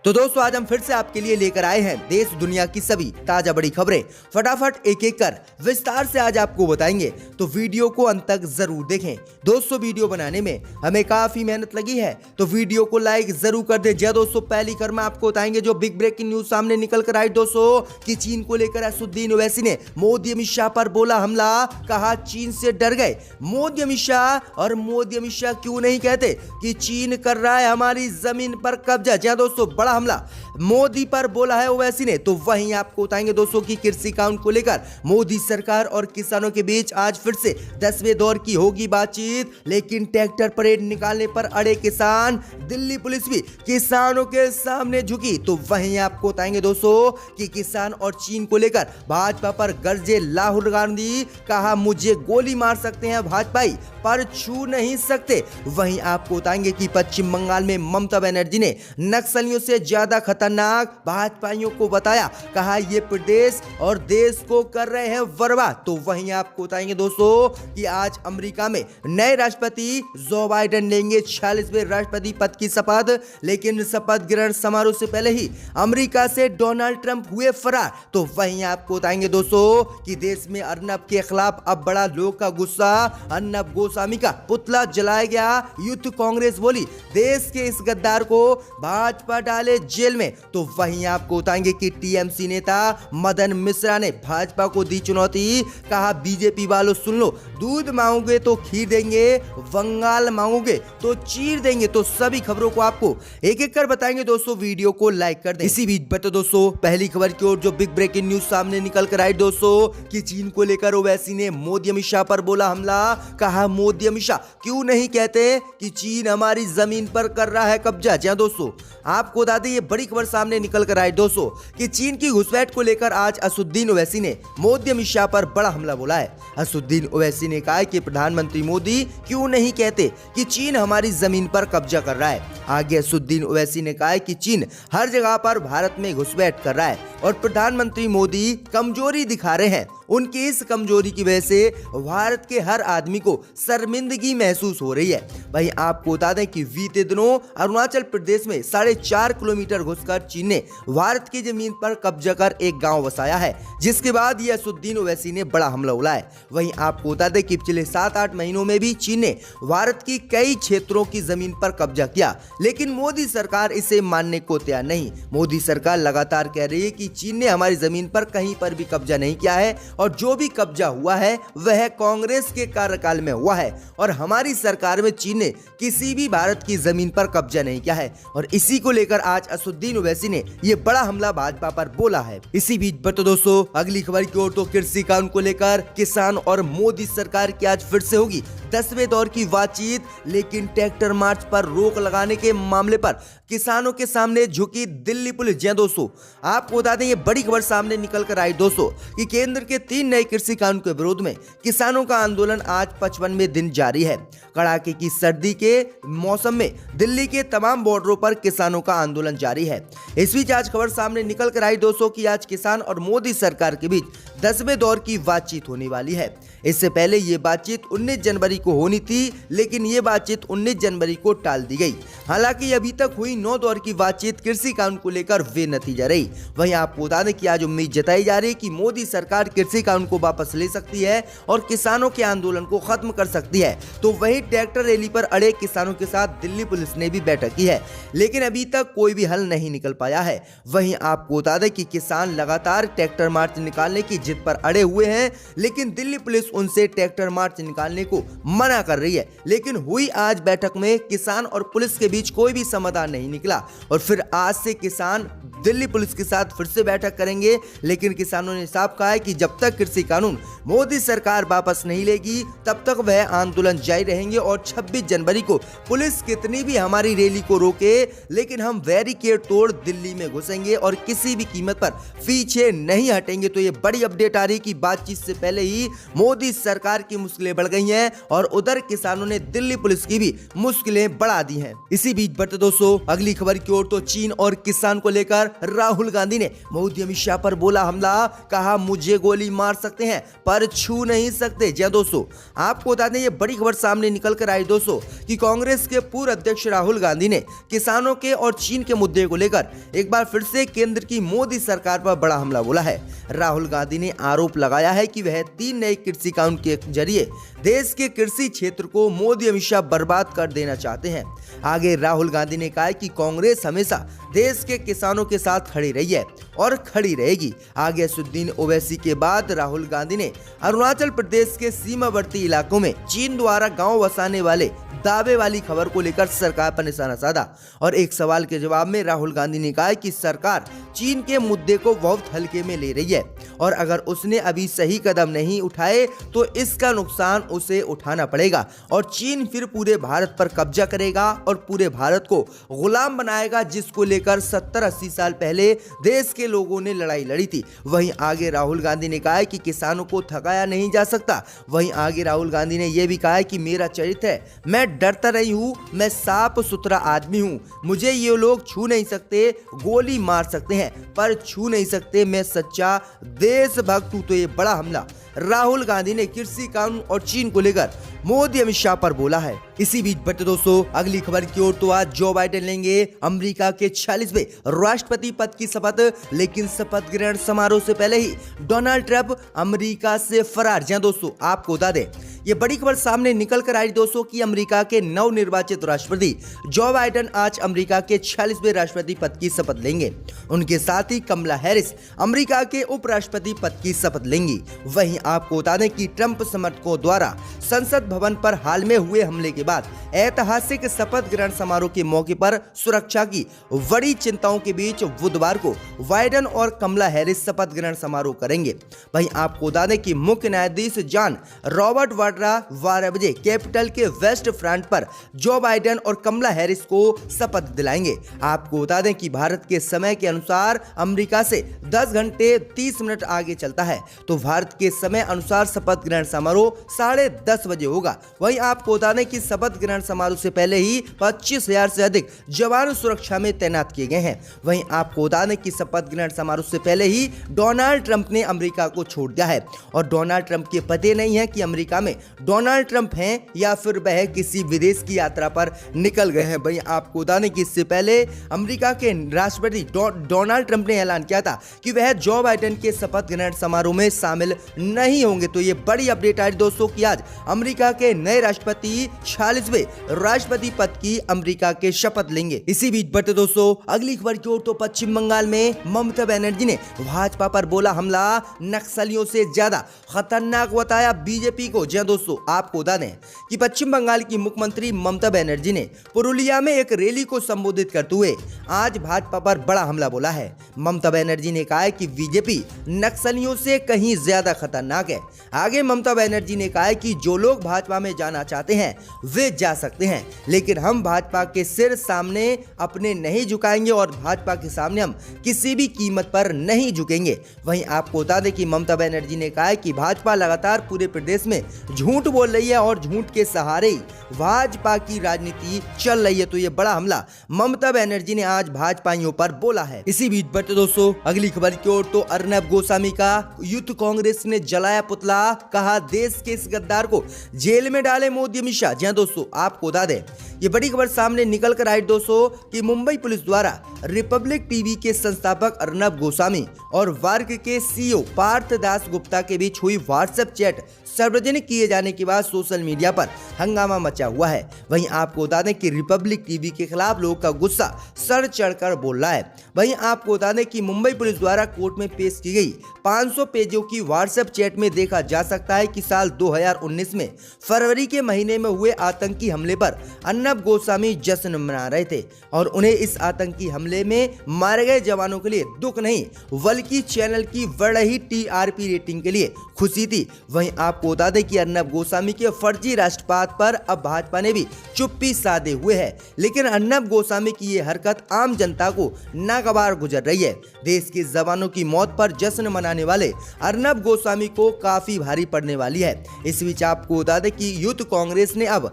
तो दोस्तों आज हम फिर से आपके लिए लेकर आए हैं देश दुनिया की सभी ताजा बड़ी खबरें। फटाफट एक एक कर विस्तार से आज आपको बताएंगे, तो वीडियो को अंत तक जरूर देखें। दोस्तों वीडियो बनाने में हमें काफी मेहनत लगी है, तो वीडियो को लाइक जरूर कर दें। जय दोस्तों, पहली खबर में आपको बताएंगे जो बिग ब्रेकिंग न्यूज सामने निकल कर आई दोस्तों कि चीन को लेकर असदुद्दीन ओवैसी ने मोदी अमित शाह पर बोला हमला, कहा चीन से डर गए मोदी अमित शाह। और मोदी अमित शाह क्यों नहीं कहते कि चीन कर रहा है हमारी जमीन पर कब्जा। जय दोस्तों, बड़ा हमला मोदी पर बोला है ओवैसी ने। तो वहीं आपको बताएंगे दोस्तों कि कृषि कानून को लेकर मोदी सरकार और किसानों के बीच आज फिर से 10वें दौर की होगी बातचीत, लेकिन ट्रैक्टर परेड निकालने पर अड़े किसान। दिल्ली पुलिस भी किसानों के सामने झुकी। तो वहीं आपको बताएंगे दोस्तों कि किसान और चीन को लेकर भाजपा पर गरजे राहुल गांधी, कहा मुझे गोली मार सकते हैं भाजपाई पर छू नहीं सकते। वहीं आपको बताएंगे कि पश्चिम बंगाल में ममता बनर्जी ने नक्सलियों से ज्यादा खतरनाक भाजपाइयों को बताया, कहा ये प्रदेश और देश को कर रहे हैं बर्बाद। तो वहीं आपको बताएंगे दोस्तों कि आज अमेरिका में नए राष्ट्रपति जो बाइडेन लेंगे 46वें राष्ट्रपति पद की शपथ, लेकिन शपथ ग्रहण समारोह से पहले ही अमेरिका से डोनाल्ड ट्रंप हुए फरार। तो वहीं आपको बताएंगे दोस्तों कि देश में अर्नब के खिलाफ अब बड़ा लोग का गुस्सा, अर्नब गोस्वामी का पुतला जलाया गया। यूथ कांग्रेस बोली देश के इस गद्दार को भाजपा डाले जेल में। तो वहीं आपको बताएंगे कि टीएमसी नेता मदन मिश्रा ने भाजपा को दी चुनौती, कहा बीजेपी वालों सुन लो, दूध मांगोगे तो खीर देंगे, बंगाल मांगोगे तो चीर देंगे। तो सभी खबरों को आपको एक एक कर बताएंगे दोस्तों, वीडियो को लाइक कर दें। इसी बीच बता दोस्तों पहली खबर की ओर जो बिग ब्रेकिंग न्यूज सामने निकल कर आई दोस्तों कि चीन को लेकर ओवैसी ने मोदी अमित शाह पर बोला हमला, कहा मोदी अमित शाह क्यों नहीं कहते कि चीन हमारी जमीन पर कर रहा है कब्जा। जी दोस्तों, आपको बता दें ये बड़ी खबर सामने निकल कर आई दोस्तों कि चीन की घुसपैठ को लेकर आज असदुद्दीन ओवैसी ने मोदी अमित शाह पर बड़ा हमला बोला है। असदुद्दीन ओवैसी ने कहा कि प्रधानमंत्री मोदी क्यों नहीं कहते कि चीन हमारी जमीन पर कब्जा कर रहा है। आगे असदुद्दीन ओवैसी ने कहा कि चीन हर जगह पर भारत में घुसपैठ कर रहा है और प्रधानमंत्री मोदी कमजोरी दिखा रहे हैं। उनकी इस कमजोरी की वजह से भारत के हर आदमी को शर्मिंदगी महसूस हो रही है। वहीं आपको बता दें कि बीते दिनों अरुणाचल प्रदेश में 4.5 किलोमीटर घुसकर चीन ने भारत की जमीन पर कब्जा कर एक गांव बसाया है, जिसके बाद ये असदुद्दीन ओवैसी ने बड़ा हमला बोला है। वहीं आपको बता दें कि पिछले 7-8 महीनों में भी चीन ने भारत की कई क्षेत्रों की जमीन पर कब्जा किया, लेकिन मोदी सरकार इसे मानने को तैयार नहीं। मोदी सरकार लगातार कह रही है कि चीन ने हमारी जमीन पर कहीं पर भी कब्जा नहीं किया है और जो भी कब्जा हुआ है वह कांग्रेस के कार्यकाल में हुआ है और हमारी सरकार में चीन ने किसी भी भारत की जमीन पर कब्जा नहीं किया है। और इसी को लेकर आज असदुद्दीन ओवैसी ने यह बड़ा हमला भाजपा पर बोला है। इसी बीच बता दोस्तों अगली खबर की ओर तो कृषि कानून को लेकर किसान और मोदी सरकार की आज फिर से होगी 10वें दौर की बातचीत, लेकिन ट्रैक्टर मार्च पर रोक लगाने के मामले पर किसानों के सामने झुकी दिल्ली पुलिस। जी दोस्तों, आपको बता दें ये बड़ी खबर सामने निकल कर आई दोस्तों कि केंद्र के 3 नए कृषि कानून के विरोध में किसानों का आंदोलन आज 55वें दिन जारी है। कड़ाके की सर्दी के मौसम में दिल्ली के तमाम बॉर्डरों पर किसानों का आंदोलन जारी है। इस बीच आज खबर सामने निकल कर आई दोस्तों कि आज किसान और मोदी सरकार के बीच 10वें दौर की बातचीत होने वाली है। इससे पहले ये बातचीत 19 जनवरी को होनी थी, लेकिन ये बातचीत 19 जनवरी को टाल दी गई। हालांकि अभी तक हुई 9 दौर की बातचीत कृषि कानून को लेकर बेनतीजा रही। वहीं आपको बता दें कि आज उम्मीद जताई जा रही है कि मोदी सरकार कृषि कानून को वापस ले सकती है और किसानों के आंदोलन को खत्म कर सकती है। तो वहीं ट्रैक्टर रैली पर अड़े किसानों के साथ दिल्ली पुलिस ने भी बैठक की है, लेकिन अभी तक कोई भी हल नहीं निकल पाया है। वहीं आपको बता दें कि किसान लगातार ट्रैक्टर मार्च निकालने की जिद पर अड़े हुए हैं, लेकिन दिल्ली पुलिस उनसे ट्रैक्टर मार्च निकालने को मना कर रही है। लेकिन हुई आज बैठक में किसान और पुलिस के बीच कोई भी समाधान नहीं निकला और फिर आज से किसान दिल्ली पुलिस के साथ फिर से बैठक करेंगे। लेकिन किसानों ने साफ कहा है कि जब तक कृषि कानून मोदी सरकार वापस नहीं लेगी तब तक वह आंदोलन जारी रहेंगे और 26 जनवरी को पुलिस कितनी भी हमारी रैली को रोके, लेकिन हम बैरिकेड तोड़ दिल्ली में घुसेंगे और किसी भी कीमत पर पीछे नहीं हटेंगे। तो ये बड़ी अपडेट आ रही कि बातचीत से पहले ही मोदी सरकार की मुश्किलें बढ़ गई हैं और उधर किसानों ने दिल्ली पुलिस की भी मुश्किलें बढ़ा दी हैं। इसी बीच बढ़ते दोस्तों अगली खबर की ओर तो चीन और किसान को लेकर बार राहुल गांधी ने मोदी अमित शाह पर बोला हमला, कहा मुझे गोली मार सकते हैं पर छू नहीं सकते। जी दोस्तों, आपको बता दें ये बड़ी खबर सामने निकल कर आई दोस्तों कि कांग्रेस के पूर्व अध्यक्ष राहुल गांधी ने किसानों के और चीन के मुद्दे को लेकर एक बार फिर से केंद्र की मोदी सरकार पर बड़ा हमला बोला है। राहुल गांधी ने आरोप लगाया है कि वह 3 नए कृषि कानून के जरिए देश के कृषि क्षेत्र को मोदी अमित शाह बर्बाद कर देना चाहते हैं। आगे राहुल गांधी ने कहा कि कांग्रेस हमेशा देश के किसानों के साथ खड़ी रही है और खड़ी रहेगी। आगे असदुद्दीन ओवैसी के बाद राहुल गांधी ने अरुणाचल प्रदेश के सीमावर्ती इलाकों में चीन द्वारा गांव बसाने वाले दावे वाली खबर को लेकर सरकार पर निशाना साधा और एक सवाल के जवाब में राहुल गांधी ने कहा कि सरकार चीन के मुद्दे को बहुत हल्के में ले रही है और अगर उसने अभी सही कदम नहीं उठाए तो इसका नुकसान उसे उठाना पड़ेगा और चीन फिर पूरे भारत पर कब्जा करेगा और पूरे भारत को गुलाम बनाएगा, जिसको लेकर 70-80 साल पहले देश के लोगों ने लड़ाई लड़ी थी। वहीं आगे राहुल गांधी ने कहा है कि किसानों को थकाया नहीं जा सकता। वहीं आगे राहुल गांधी ने यह भी कहा है कि मेरा चरित्र है, मैं डरता नहीं हूँ, मैं साफ सुथरा आदमी हूँ, मुझे ये लोग छू नहीं सकते, गोली मार सकते हैं पर छू नहीं सकते, मैं सच्चा देशभक्त हूँ। तो ये बड़ा हमला राहुल गांधी ने कृषि कानून और चीन को लेकर मोदी अमित शाह पर बोला है। इसी बीच बढ़ते दोस्तों अगली खबर की ओर, तो आज जो बाइडेन लेंगे अमेरिका के 46वें राष्ट्रपति पद की शपथ, लेकिन शपथ ग्रहण समारोह से पहले ही डोनाल्ड ट्रंप अमेरिका से फरार। जी दोस्तों, आपको बता दें ये बड़ी खबर सामने निकल कर आई दोस्तों कि अमेरिका के नवनिर्वाचित राष्ट्रपति जो बाइडेन आज अमेरिका के 46वें राष्ट्रपति पद की शपथ लेंगे। उनके साथ ही कमला हैरिस अमेरिका के उपराष्ट्रपति पद की शपथ लेंगी। वहीं आपको बता दें कि ट्रंप समर्थकों द्वारा संसद भवन पर हाल में हुए हमले के बाद ऐतिहासिक शपथ ग्रहण समारोह के मौके पर सुरक्षा की बड़ी चिंताओं के बीच बुधवार को बाइडेन और कमला हैरिस शपथ ग्रहण समारोह करेंगे। वहीं आपको बता दें कि मुख्य न्यायाधीश जॉन रॉबर्ट वाड्रा 12 बजे कैपिटल के वेस्ट फ्रंट पर जो बाइडेन और कमला हैरिस को शपथ दिलाएंगे। आपको बता दें कि भारत के समय के अनुसार अमेरिका से 10 घंटे 30 मिनट आगे चलता है, तो भारत के समय अनुसार शपथ ग्रहण समारोह 10:30 बजे होगा। वहीं आपको बता दें कि शपथ ग्रहण समारोह से पहले ही 25,000 से अधिक जवान सुरक्षा में तैनात किए गए हैं। वहीं आपको बता दें कि शपथ ग्रहण समारोह से पहले ही डोनाल्ड ट्रंप ने अमेरिका को छोड़ दिया है और डोनाल्ड ट्रंप के पते नहीं है कि अमेरिका में डोनाल्ड ट्रंप हैं या फिर वह किसी विदेश की यात्रा पर निकल गए हैं। वहीं आपको बता दें कि इससे पहले अमेरिका के राष्ट्रपति डोनाल्ड ट्रंप ने ऐलान किया था कि वह जो बाइडेन के शपथ ग्रहण समारोह में शामिल नहीं होंगे। तो ये बड़ी अपडेट आई दोस्तों कि आज अमेरिका के नए राष्ट्रपति 46वें राष्ट्रपति पद की अमेरिका के शपथ लेंगे। इसी बीच बढ़ते दोस्तों अगली खबर की ओर, तो पश्चिम बंगाल में ममता बनर्जी ने भाजपा पर बोला हमला, नक्सलियों से ज्यादा खतरनाक बताया बीजेपी को। जी दोस्तों, आपको बता दें कि पश्चिम बंगाल की मुख्यमंत्री ममता बनर्जी ने पुरुलिया में एक रैली को संबोधित करते हुए आज भाजपा पर बड़ा हमला बोला है। ममता बनर्जी ने कहा है कि बीजेपी नक्सलियों से कहीं ज्यादा खतरनाक है। आगे ममता बनर्जी ने कहा है कि जो लोग भाजपा में जाना चाहते हैं वे जा सकते हैं, लेकिन हम भाजपा के सिर सामने अपने नहीं झुकाएंगे और भाजपा के सामने हम किसी भी कीमत पर नहीं झुकेंगे। वहीं आपको बता दें कि ममता बनर्जी ने कहा है कि भाजपा लगातार पूरे प्रदेश में झूठ बोल रही है और झूठ के सहारे ही भाजपा की राजनीति चल रही है। तो ये बड़ा हमला ममता बनर्जी ने आज भाजपाइयों पर बोला है। इसी बीच बढ़ते दोस्तों अगली खबर की ओर, तो अर्नब गोस्वामी का यूथ कांग्रेस ने जलाया पुतला, कहा देश के इस गद्दार को जेल में डाले मोदी अमित शाह। जी दोस्तों, आपको बता दें ये बड़ी खबर सामने निकल कर आई दोस्तों कि मुंबई पुलिस द्वारा रिपब्लिक टीवी के संस्थापक अर्नब गोस्वामी और वर्ग के सीईओ पार्थ दास गुप्ता के बीच हुई व्हाट्सएप चैट सार्वजनिक किए जाने के बाद सोशल मीडिया पर हंगामा मचा हुआ है। वहीं आपको बता दें कि रिपब्लिक टीवी के खिलाफ लोगों का गुस्सा सर चढ़कर बोल रहा है। वहीं आपको बता दें कि मुंबई पुलिस द्वारा कोर्ट में पेश की गई 500 पेजों की व्हाट्सएप चैट में देखा जा सकता है कि साल 2019 में फरवरी के महीने में हुए आतंकी हमले पर अर्नब गोस्वामी जश्न मना रहे थे और उन्हें इस आतंकी हमले में मारे गए जवानों के लिए दुख नहीं बल्कि चैनल की बढ़ रही टीआरपी रेटिंग के लिए खुशी थी। वहीं आपको बता दें कि अर्नब अर्नब गोस्वामी के फर्जी राष्ट्रपात पर अब भाजपा ने भी चुप्पी साधे हुए है, लेकिन अर्नब गोस्वामी की ये हरकत आम जनता को नागवार गुजर रही है। देश के जवानों की मौत पर जश्न मनाने वाले अर्नब गोस्वामी को काफी भारी पड़ने वाली है। इस बीच आपको बता दें कि यूथ कांग्रेस ने अब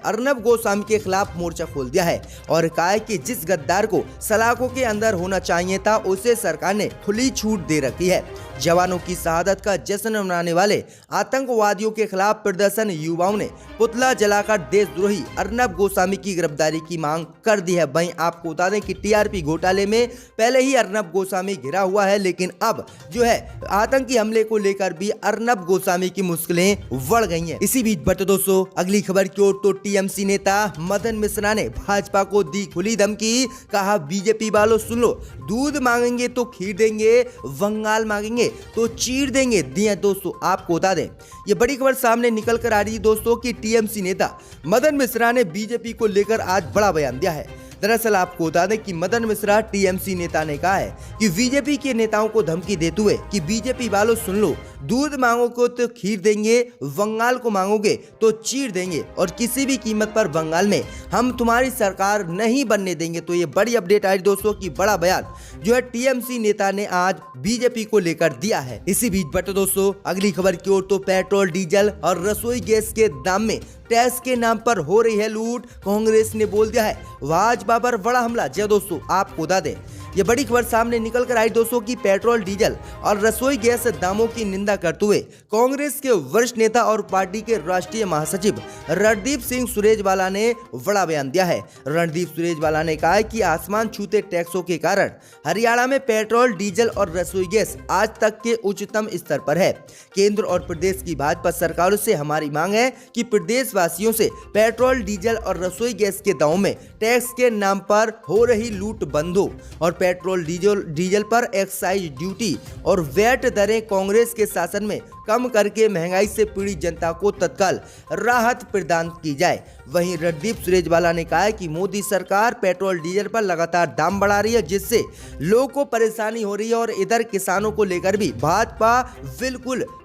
अर्नब गोस्वामी के खिलाफ मोर्चा खोल दिया है और कहा है कि जिस गद्दार को सलाखों के अंदर होना चाहिए था उसे सरकार ने खुली छूट दे रखी है। जवानों की शहादत का जश्न मनाने वाले आतंकवादियों के खिलाफ प्रदर्शन युवाओं ने पुतला जलाकर देशद्रोही अर्नब गोस्वामी की गिरफ्तारी की मांग कर दी है। वहीं आपको बता दें कि टीआरपी घोटाले में पहले ही अर्नब गोस्वामी घिरा हुआ है, लेकिन अब आतंकी हमले को लेकर भी अर्नब गोस्वामी की मुश्किलें बढ़ गई हैं। इसी बीच बढ़ते दोस्तों अगली खबर की ओर तो टीएमसी नेता मदन मिश्रा ने भाजपा को दी खुली धमकी। कहा बीजेपी वालों सुन लो, दूध मांगेंगे तो खीर देंगे, वंगाल मांगेंगे तो चीर देंगे। दिए दोस्तों आपको बता दें ये बड़ी खबर सामने निकल कर आ रही है दोस्तों कि टीएमसी नेता मदन मिश्रा ने बीजेपी को लेकर आज बड़ा बयान दिया है। दरअसल आपको बता दें कि मदन मिश्रा टीएमसी नेता ने कहा है कि बीजेपी के नेताओं को धमकी देते हुए कि बीजेपी वालों सुन लो, दूध मांगोगे तो खीर देंगे, बंगाल को मांगोगे तो चीर देंगे और किसी भी कीमत पर बंगाल में हम तुम्हारी सरकार नहीं बनने देंगे। तो ये बड़ी अपडेट आई दोस्तों की बड़ा बयान टीएमसी नेता ने आज बीजेपी को लेकर दिया है। इसी बीच बढ़ते दोस्तों अगली खबर की ओर तो पेट्रोल डीजल और रसोई गैस के दाम में टैक्स के नाम पर हो रही है लूट। कांग्रेस ने बोल दिया है भाजपा पर बड़ा हमला। जी दोस्तों आपको बता दें ये बड़ी खबर सामने निकल कर आई दोस्तों कि पेट्रोल डीजल और रसोई गैस दामों की निंदा करते हुए कांग्रेस के वरिष्ठ नेता और पार्टी के राष्ट्रीय महासचिव रणदीप सिंह सुरजेवाला ने बड़ा बयान दिया है। रणदीप सुरजेवाला ने कहा है कि आसमान छूते टैक्सों के कारण हरियाणा में पेट्रोल डीजल और रसोई गैस आज तक के उच्चतम स्तर पर है। केंद्र और प्रदेश की भाजपा सरकारों से हमारी मांग है कि प्रदेशवासियों से पेट्रोल डीजल और रसोई गैस के दामों में टैक्स के नाम पर हो रही लूट बंद हो और पेट्रोल डीजल पर एक्साइज ड्यूटी और वैट दरें कांग्रेस के शासन में कम करके महंगाई से पीड़ित जनता को तत्काल राहत प्रदान की जाए। वहीं रणदीप सुरजेवाला ने कहा है कि मोदी सरकार पेट्रोल डीजल पर लगातार दाम बढ़ा रही है, जिससे लोगों को परेशानी हो रही है और इधर किसानों को लेकर भी भाजपा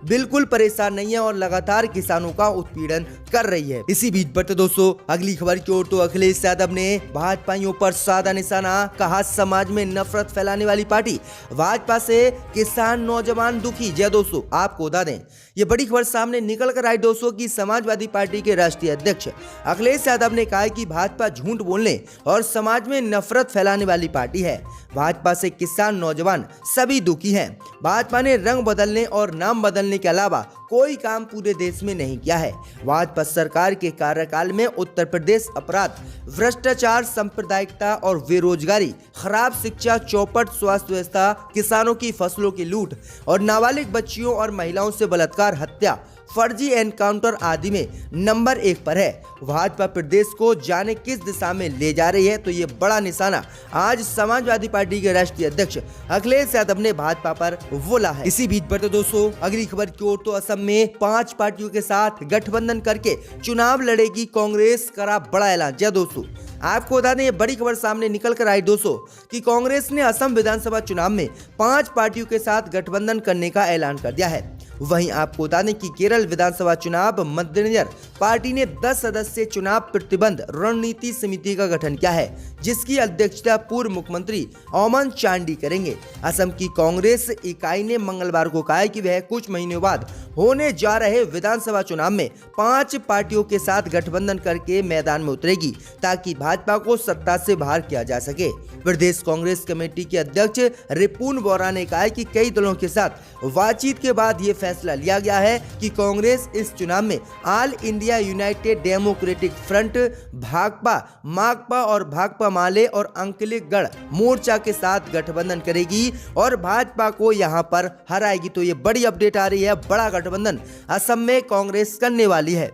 बिल्कुल परेशान नहीं है और लगातार किसानों का उत्पीड़न कर रही है। इसी बीच बढ़ते दोस्तों अगली खबर की ओर तो अखिलेश यादव ने भाजपाइयों पर साधा निशाना। कहा समाज में नफरत फैलाने वाली पार्टी भाजपा से किसान नौजवान दुखी। जय दोस्तों आपको बता दें ये बड़ी खबर सामने निकल कर आई दोस्तों की समाजवादी पार्टी के राष्ट्रीय अध्यक्ष अखिलेश यादव ने कहा कि भाजपा झूठ बोलने और समाज में नफरत फैलाने वाली पार्टी है। भाजपा से किसान नौजवान सभी दुखी हैं। भाजपा ने रंग बदलने और नाम बदलने के अलावा कोई काम पूरे देश में नहीं किया है। भाजपा सरकार के कार्यकाल में उत्तर प्रदेश अपराध, भ्रष्टाचार, सांप्रदायिकता और बेरोजगारी, खराब शिक्षा, चौपट स्वास्थ्य व्यवस्था, किसानों की फसलों की लूट और नाबालिग बच्चियों और महिलाओं से बलात्कार, हत्या, फर्जी एनकाउंटर आदि में नंबर 1 पर है। भाजपा प्रदेश को जाने किस दिशा में ले जा रही है, तो ये बड़ा निशाना आज समाजवादी पार्टी के राष्ट्रीय अध्यक्ष अखिलेश यादव ने भाजपा पर बोला है। इसी बीच बढ़ते दोस्तों अगली खबर की ओर तो असम में 5 पार्टियों के साथ गठबंधन करके चुनाव लड़ेगी कांग्रेस, करा बड़ा ऐलान। जय दोस्तों आपको बता दें ये बड़ी खबर सामने निकल कर आई दोस्तों कि कांग्रेस ने असम विधानसभा चुनाव में 5 पार्टियों के साथ गठबंधन करने का ऐलान कर दिया है। वहीं आपको बता दें कि केरल विधानसभा चुनाव मद्देनजर पार्टी ने 10 सदस्यीय चुनाव प्रतिबंध रणनीति समिति का गठन किया है, जिसकी अध्यक्षता पूर्व मुख्यमंत्री ओमन चांडी करेंगे। असम की कांग्रेस इकाई ने मंगलवार को कहा कि वह कुछ महीनों बाद होने जा रहे विधानसभा चुनाव में 5 पार्टियों के साथ गठबंधन करके मैदान में उतरेगी, ताकि भाजपा को सत्ता से बाहर किया जा सके। प्रदेश कांग्रेस कमेटी के अध्यक्ष रिपुन बोरा ने कहा कि कई दलों के साथ बातचीत के बाद ये फैसला लिया गया है कि कांग्रेस इस चुनाव में all India United Democratic Front, Bhakpa, Makpa और भाकपा माले और अंकलेगढ़ मोर्चा के साथ गठबंधन करेगी और भाजपा को यहां पर हराएगी। तो ये बड़ी अपडेट आ रही है, बड़ा गठबंधन असम में कांग्रेस करने वाली है।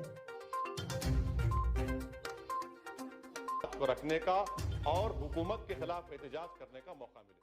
रखने का और हुकूमत के खिलाफ एहतजाज करने का मौका मिले।